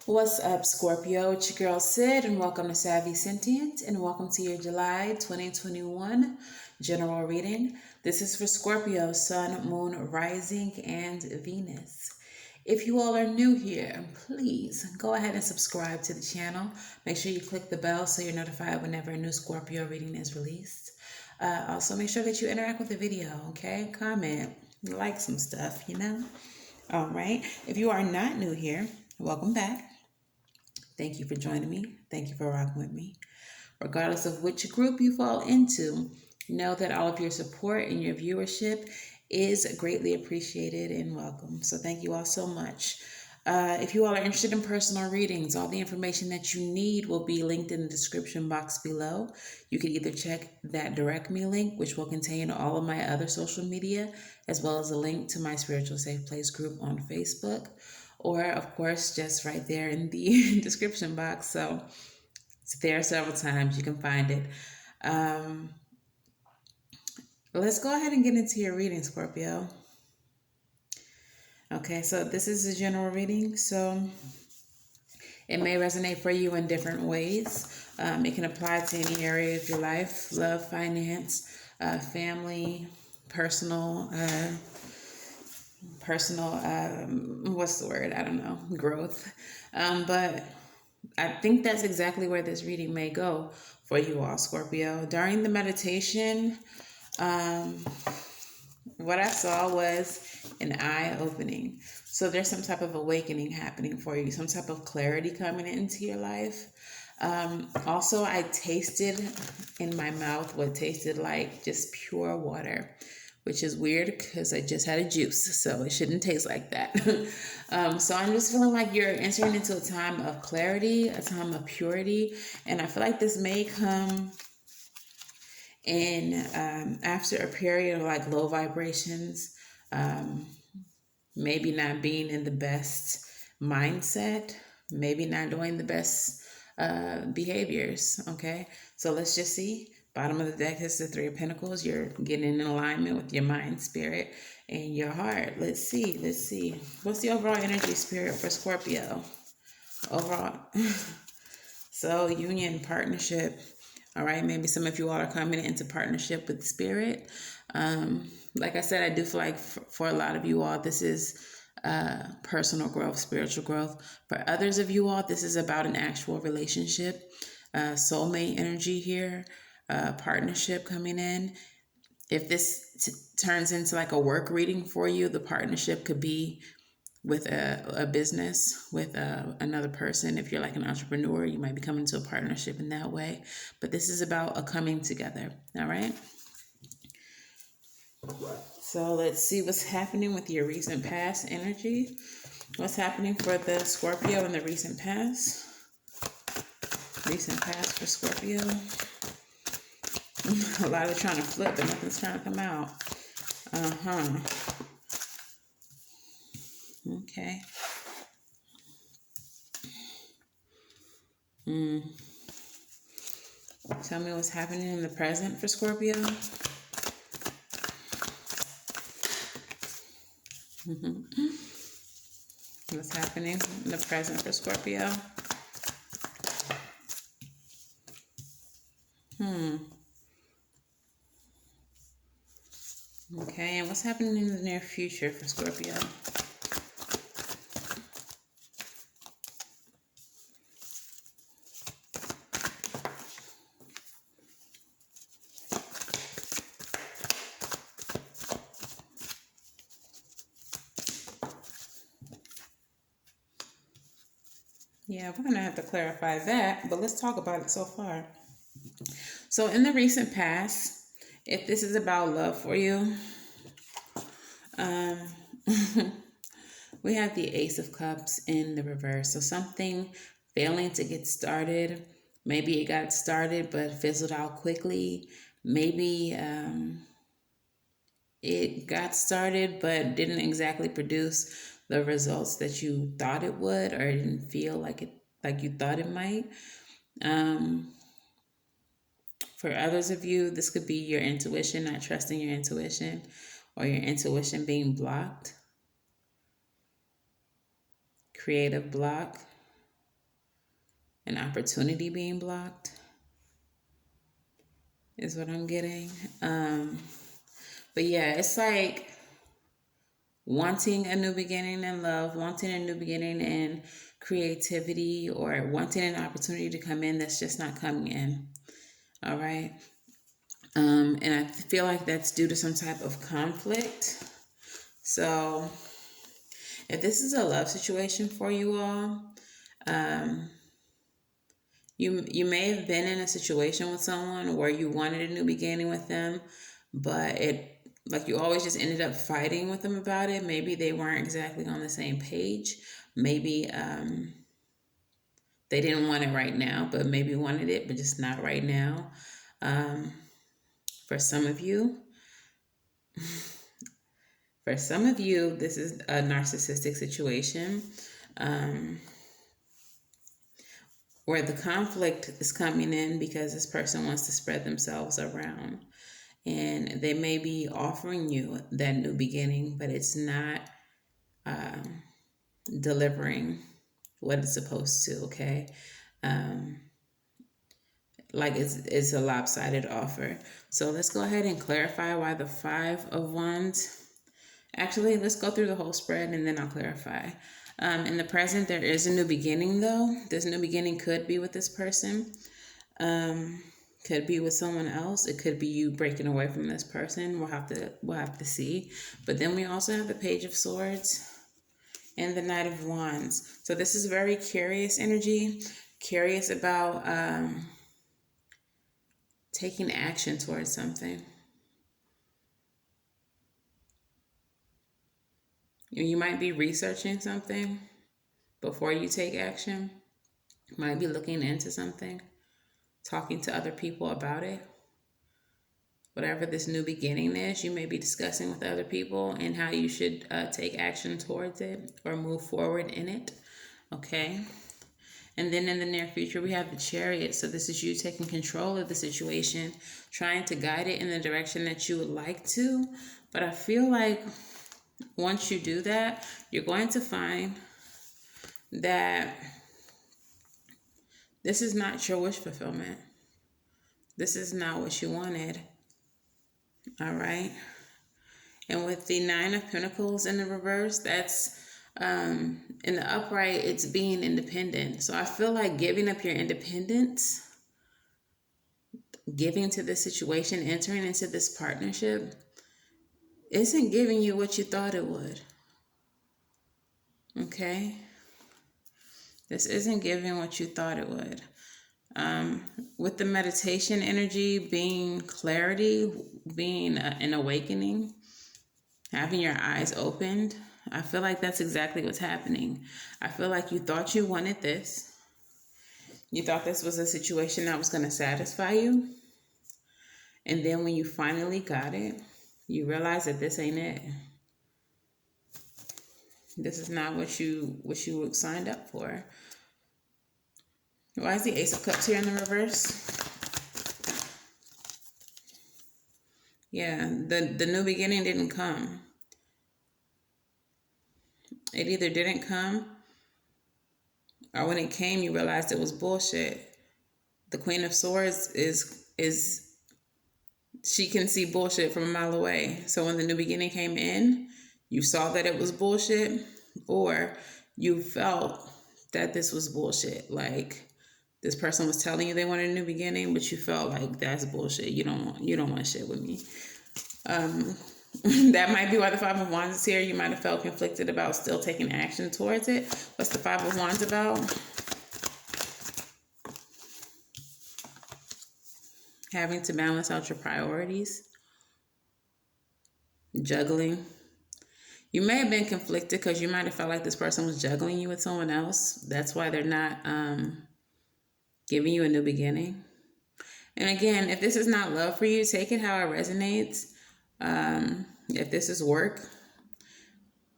What's up, Scorpio? It's your girl Sid, and welcome to Savy, Sentient, and welcome to your July 2021 general reading. This is for Scorpio, Sun, Moon, Rising, and Venus. If you all are new here, please go ahead and subscribe to the channel. Make sure you click the bell so you're notified whenever a new Scorpio reading is released. Also, make sure that you interact with the video, okay? Comment, like some stuff, All right. If you are not new here, welcome back. Thank you for joining me. Thank you for rocking with me. Regardless of which group you fall into, know that all of your support and your viewership is greatly appreciated and welcome. So thank you all so much. If you all are interested in personal readings, all the information that you need will be linked in the description box below. You can either check that direct me link, which will contain all of my other social media, as well as a link to my Spiritual Safe Place group on Facebook, or of course, just right there in the description box. So it's there several times. You can find it. Let's go ahead and get into your reading, Scorpio. Okay, so this is a general reading, so it may resonate for you in different ways. It can apply to any area of your life: love, finance, family, personal, what's the word? I don't know, growth. But I think that's exactly where this reading may go for you all, Scorpio. During the meditation, what I saw was an eye opening. So there's some type of awakening happening for you, some type of clarity coming into your life. Also, I tasted in my mouth what tasted like just pure water, which is weird because I just had a juice, so it shouldn't taste like that. So I'm just feeling like you're entering into a time of clarity, a time of purity, and I feel like this may come in after a period of like low vibrations, maybe not being in the best mindset, maybe not doing the best behaviors. Okay, so let's just see. Bottom of the deck is the Three of Pentacles. You're getting in alignment with your mind, spirit, and your heart. Let's see. What's the overall energy, spirit, for Scorpio? Overall. So union, partnership. All right, maybe some of you all are coming into partnership with spirit. Like I said, I do feel like for a lot of you all, this is personal growth, spiritual growth. For others of you all, this is about an actual relationship, soulmate energy here, partnership coming in. If this turns into like a work reading for you, the partnership could be with a business, with another person. If you're like an entrepreneur, you might be coming to a partnership in that way. But this is about a coming together, all right? So let's see what's happening with your recent past energy. What's happening for the Scorpio in the recent past? Recent past for Scorpio. A lot of trying to flip, but nothing's trying to come out. Okay. Tell me what's happening in the present for Scorpio. What's happening in the present for Scorpio? Okay, and what's happening in the near future for Scorpio? Yeah, we're going to have to clarify that, but let's talk about it so far. So in the recent past, if this is about love for you, we have the Ace of Cups in the reverse. So something failing to get started. Maybe it got started but fizzled out quickly. Maybe it got started but didn't exactly produce the results that you thought it would, or it didn't feel like you thought it might. For others of you, this could be your intuition, not trusting your intuition, or your intuition being blocked. Creative block. an opportunity being blocked is what I'm getting. But yeah, it's like wanting a new beginning in love, wanting a new beginning in creativity, or wanting an opportunity to come in that's just not coming in. All right. And I feel like that's due to some type of conflict. So if this is a love situation for you all, you may have been in a situation with someone where you wanted a new beginning with them, but you always just ended up fighting with them about it. Maybe they weren't exactly on the same page. Maybe they didn't want it right now, but maybe wanted it, but just not right now. For some of you, this is a narcissistic situation where the conflict is coming in because this person wants to spread themselves around. And they may be offering you that new beginning, but it's not delivering what it's supposed to, okay? Like it's a lopsided offer. So let's go ahead and clarify why the 5 of Wands. Actually, let's go through the whole spread and then I'll clarify. In the present, there is a new beginning, though. This new beginning could be with this person. Could be with someone else. It could be you breaking away from this person. We'll have to see. But then we also have the Page of Swords and the Knight of Wands. So this is very curious energy. Curious about taking action towards something. You might be researching something before you take action. You might be looking into something, talking to other people about it. Whatever this new beginning is, you may be discussing with other people and how you should take action towards it or move forward in it. Okay. And then in the near future, we have the Chariot. So this is you taking control of the situation, trying to guide it in the direction that you would like to. But I feel like once you do that, you're going to find that this is not your wish fulfillment. This is not what you wanted. All right. And with the 9 of Pentacles in the reverse, that's in the upright, it's being independent. So I feel like giving up your independence, giving to this situation, entering into this partnership, isn't giving you what you thought it would. Okay? This isn't giving what you thought it would. With the meditation energy being clarity, being an awakening, having your eyes opened, I feel like that's exactly what's happening. I feel like you thought you wanted this. You thought this was a situation that was going to satisfy you. And then when you finally got it, you realize that this ain't it. This is not what you signed up for. Why is the Ace of Cups here in the reverse? Yeah, the new beginning didn't come. It either didn't come, or when it came, you realized it was bullshit. The Queen of Swords is she can see bullshit from a mile away. So when the new beginning came in, you saw that it was bullshit, or you felt that this was bullshit. Like this person was telling you they wanted a new beginning, but you felt like that's bullshit. You don't want shit with me. That might be why the 5 of Wands is here. You might have felt conflicted about still taking action towards it. What's the 5 of Wands about? Having to balance out your priorities. Juggling. You may have been conflicted because you might have felt like this person was juggling you with someone else. That's why they're not giving you a new beginning. And again, if this is not love for you, take it how it resonates. If this is work,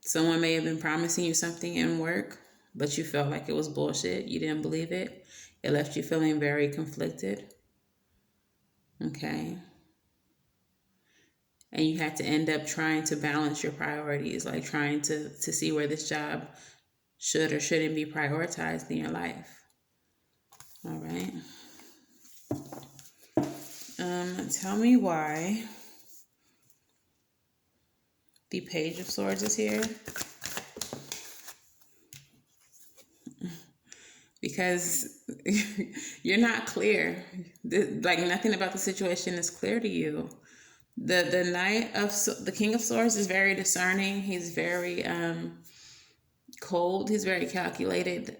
someone may have been promising you something in work, but you felt like it was bullshit. You didn't believe it. It left you feeling very conflicted. Okay. And you had to end up trying to balance your priorities, like trying to see where this job should or shouldn't be prioritized in your life. All right. Tell me why the Page of Swords is here. Because you're not clear. Like nothing about the situation is clear to you. The King of Swords is very discerning. He's very cold. He's very calculated.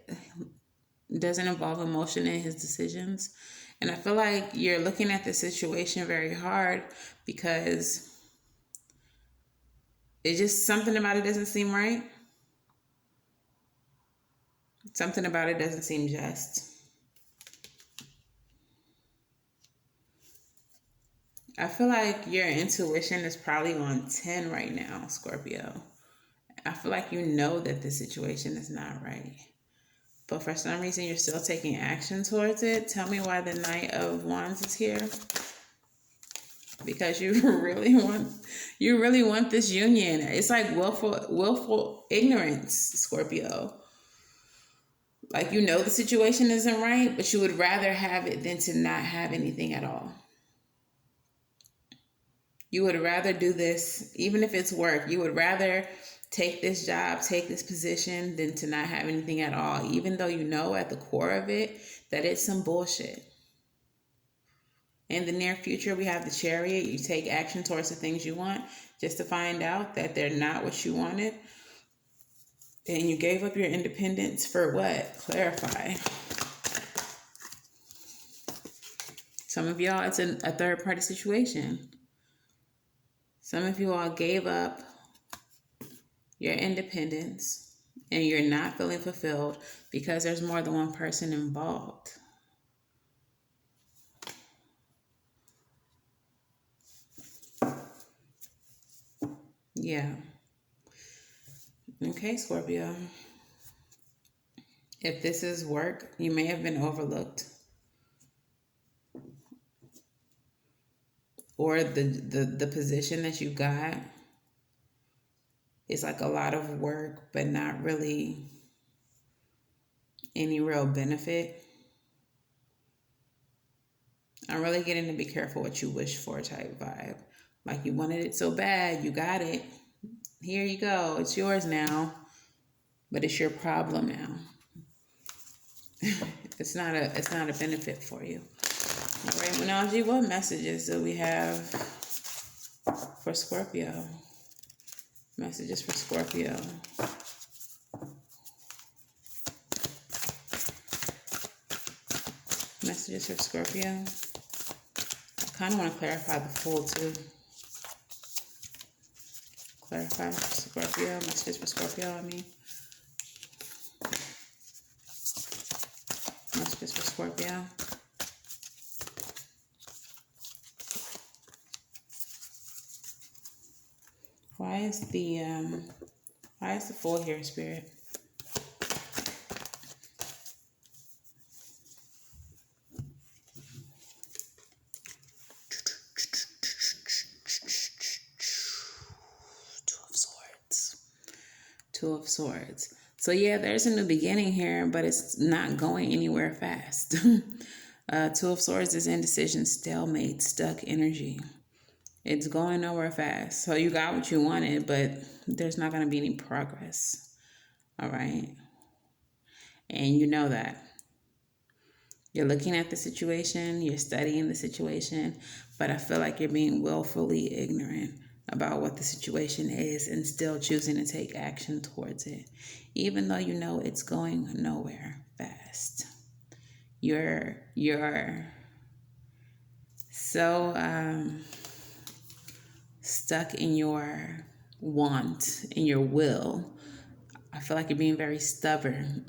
Doesn't involve emotion in his decisions. And I feel like you're looking at the situation very hard because it's just something about it doesn't seem right. Something about it doesn't seem just. I feel like your intuition is probably on 10 right now, Scorpio. I feel like you know that the situation is not right. But for some reason, you're still taking action towards it. Tell me why the Knight of Wands is here. Because you really want this union. It's like willful ignorance, Scorpio. Like you know the situation isn't right, but you would rather have it than to not have anything at all. You would rather do this, even if it's work, you would rather take this job, take this position than to not have anything at all, even though you know at the core of it that it's some bullshit. In the near future, we have the Chariot. You take action towards the things you want just to find out that they're not what you wanted. And you gave up your independence for what? Clarify. Some of y'all, it's a third-party situation. Some of you all gave up your independence and you're not feeling fulfilled because there's more than one person involved. Yeah. Okay, Scorpio. If this is work, you may have been overlooked. Or the position that you got is like a lot of work, but not really any real benefit. I'm really getting to be careful what you wish for type vibe. Like you wanted it so bad, you got it. Here you go. It's yours now. But it's your problem now. It's not a benefit for you. All right, Monology, what messages do we have for Scorpio? Messages for Scorpio. Messages for Scorpio. I kind of want to clarify the Fool too. Clarify for Scorpio. Messages for Scorpio, I mean. Messages for Scorpio. Why is the Fool here, Spirit? Two of Swords. So yeah, there's a new beginning here, but it's not going anywhere fast. Two of Swords is indecision, stalemate, stuck energy. It's going nowhere fast. So you got what you wanted, but there's not going to be any progress. All right. And you know that. You're looking at the situation, you're studying the situation, but I feel like you're being willfully ignorant about what the situation is and still choosing to take action towards it, even though you know it's going nowhere fast. You're so stuck in your want, in your will. I feel like you're being very stubborn.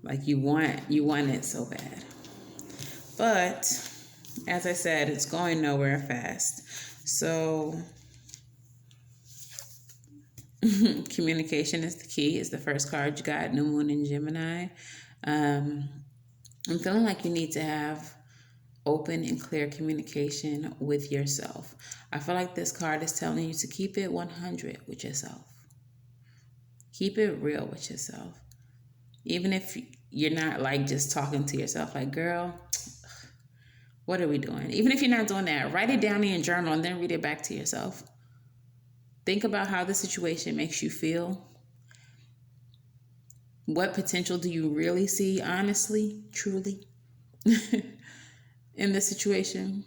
Like you want it so bad. But as I said, it's going nowhere fast. So communication is the key. Is the first card you got, New Moon in Gemini. I'm feeling like you need to have open and clear communication with yourself. I feel like this card is telling you to keep it 100 with yourself. Keep it real with yourself. Even if you're not like just talking to yourself like, girl, what are we doing? Even if you're not doing that, write it down in your journal and then read it back to yourself. Think about how the situation makes you feel. What potential do you really see, honestly, truly, in this situation?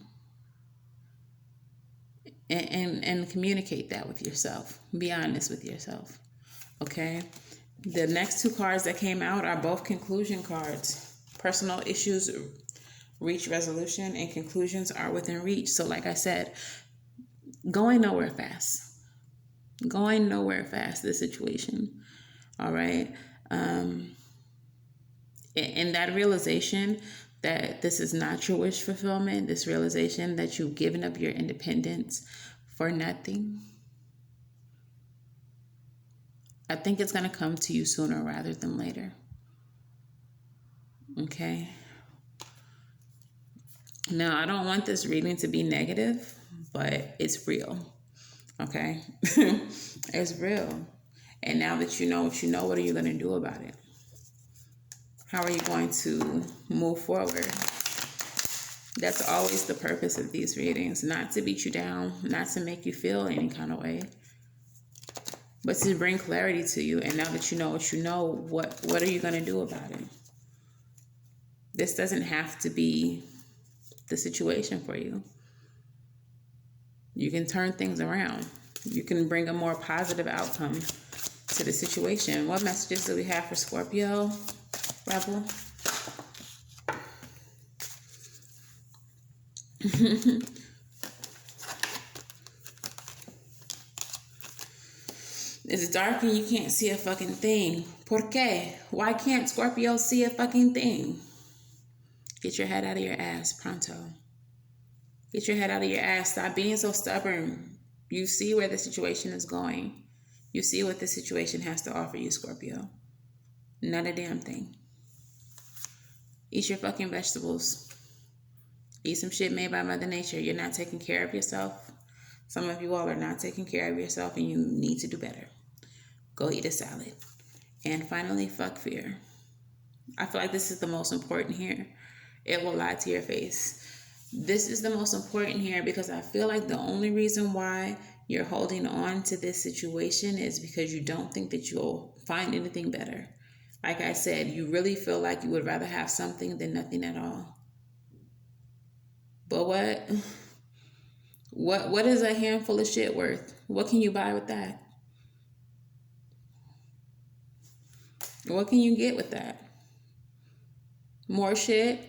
And communicate that with yourself. Be honest with yourself. Okay? The next two cards that came out are both conclusion cards. Personal issues reach resolution and conclusions are within reach. So like I said, going nowhere fast. Going nowhere fast, this situation. All right? And that realization that this is not your wish fulfillment, this realization that you've given up your independence for nothing, I think it's going to come to you sooner rather than later. Okay? Now, I don't want this reading to be negative, but it's real. Okay? It's real. And now that you know what you know, what are you going to do about it? How are you going to move forward? That's always the purpose of these readings, not to beat you down, not to make you feel any kind of way, but to bring clarity to you. And now that you know what you know, what are you going to do about it? This doesn't have to be the situation for you. You can turn things around. You can bring a more positive outcome to the situation. What messages do we have for Scorpio, Rebel? It's dark and you can't see a fucking thing. ¿Por qué? Why can't Scorpio see a fucking thing? Get your head out of your ass, pronto. Get your head out of your ass. Stop being so stubborn. You see where the situation is going. You see what the situation has to offer you, Scorpio. Not a damn thing. Eat your fucking vegetables. Eat some shit made by Mother Nature. You're not taking care of yourself. Some of you all are not taking care of yourself and you need to do better. Go eat a salad. And finally, fuck fear. I feel like this is the most important here. It will lie to your face. This is the most important here because I feel like the only reason why you're holding on to this situation is because you don't think that you'll find anything better. Like I said, you really feel like you would rather have something than nothing at all. But what is a handful of shit worth? What can you buy with that? What can you get with that? More shit?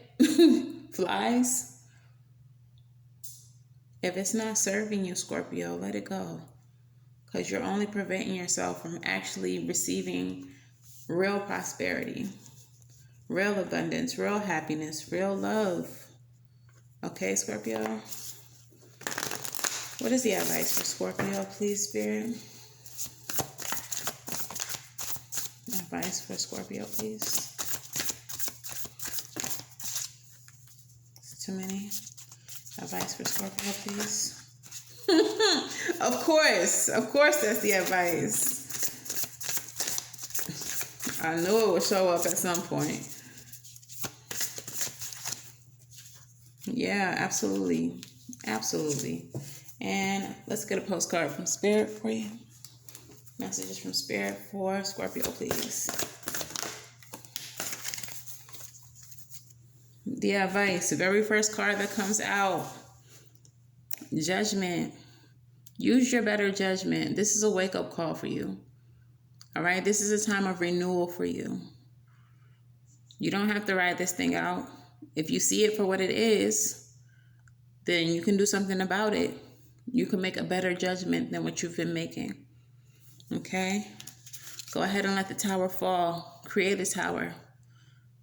Flies? If it's not serving you, Scorpio, let it go. Because you're only preventing yourself from actually receiving real prosperity, real abundance, real happiness, real love. Okay, Scorpio? What is the advice for Scorpio, please, Spirit? Advice for Scorpio, please. It's too many. Advice for Scorpio, please. Of course that's the advice. I knew it would show up at some point. Yeah, absolutely. Absolutely. And let's get a postcard from Spirit for you. Messages from Spirit for Scorpio, please. The advice, the very first card that comes out. Judgment. Use your better judgment. This is a wake-up call for you. All right? This is a time of renewal for you. You don't have to ride this thing out. If you see it for what it is, then you can do something about it. You can make a better judgment than what you've been making. Okay? Go ahead and let the tower fall. Create a tower.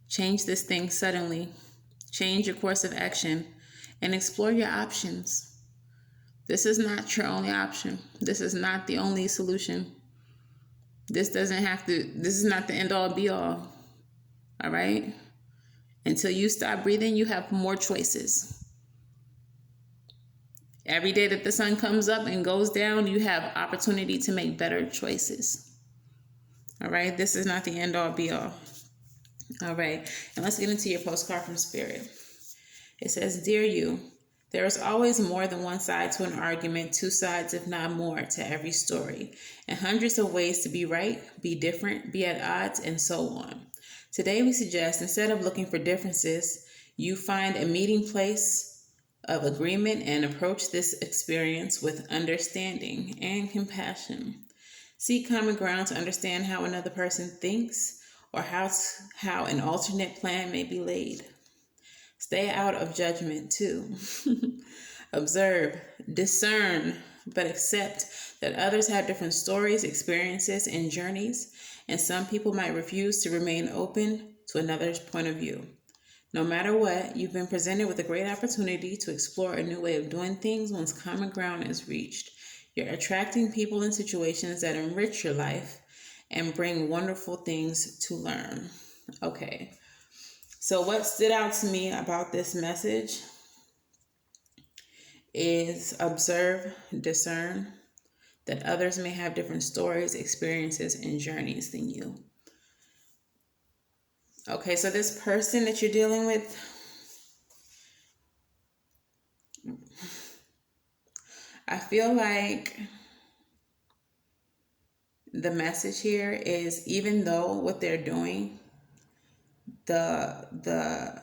Change this thing suddenly. Change your course of action and explore your options. This is not your only option. This is not the only solution. This is not the end all be all. All right? Until you stop breathing, you have more choices. Every day that the sun comes up and goes down, you have opportunity to make better choices. All right? This is not the end all be all. All right, and let's get into your postcard from Spirit. It says, Dear you, there is always more than one side to an argument, two sides, if not more, to every story, and hundreds of ways to be right, be different, be at odds, and so on. Today we suggest, instead of looking for differences, you find a meeting place of agreement and approach this experience with understanding and compassion. Seek common ground to understand how another person thinks or how an alternate plan may be laid. Stay out of judgment too. Observe, discern, but accept that others have different stories, experiences, and journeys, and some people might refuse to remain open to another's point of view. No matter what, you've been presented with a great opportunity to explore a new way of doing things once common ground is reached. You're attracting people and situations that enrich your life and bring wonderful things to learn. Okay. So what stood out to me about this message is observe, discern that others may have different stories, experiences, and journeys than you. Okay, so this person that you're dealing with, I feel like the message here is, even though what they're doing, the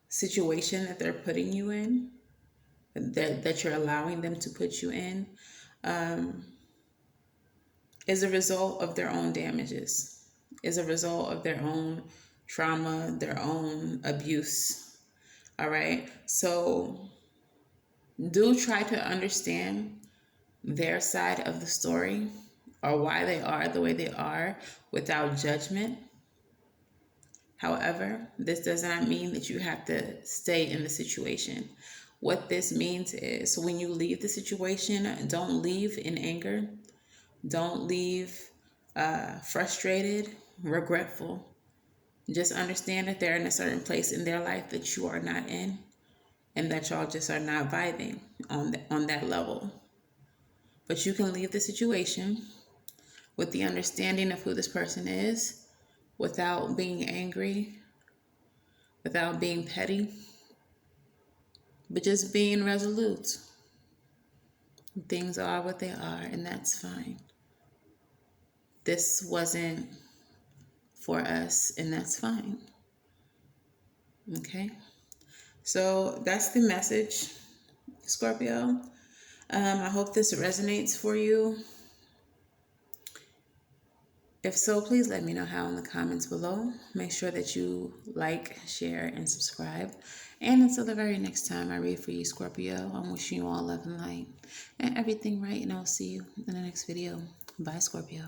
situation that they're putting you in, that you're allowing them to put you in, is a result of their own damages, is a result of their own trauma, their own abuse. All right. So do try to understand their side of the story or why they are the way they are without judgment. However, this does not mean that you have to stay in the situation. What this means is, when you leave the situation, don't leave in anger. Don't leave frustrated, regretful. Just understand that they're in a certain place in their life that you are not in, and that y'all just are not vibing on that level. But you can leave the situation with the understanding of who this person is, without being angry, without being petty, but just being resolute. Things are what they are, and that's fine. This wasn't for us, and that's fine. Okay? So that's the message, Scorpio. I hope this resonates for you. If so, please let me know how in the comments below. Make sure that you like, share, and subscribe. And until the very next time I read for you, Scorpio, I'm wishing you all love and light and everything right, and I'll see you in the next video. Bye, Scorpio.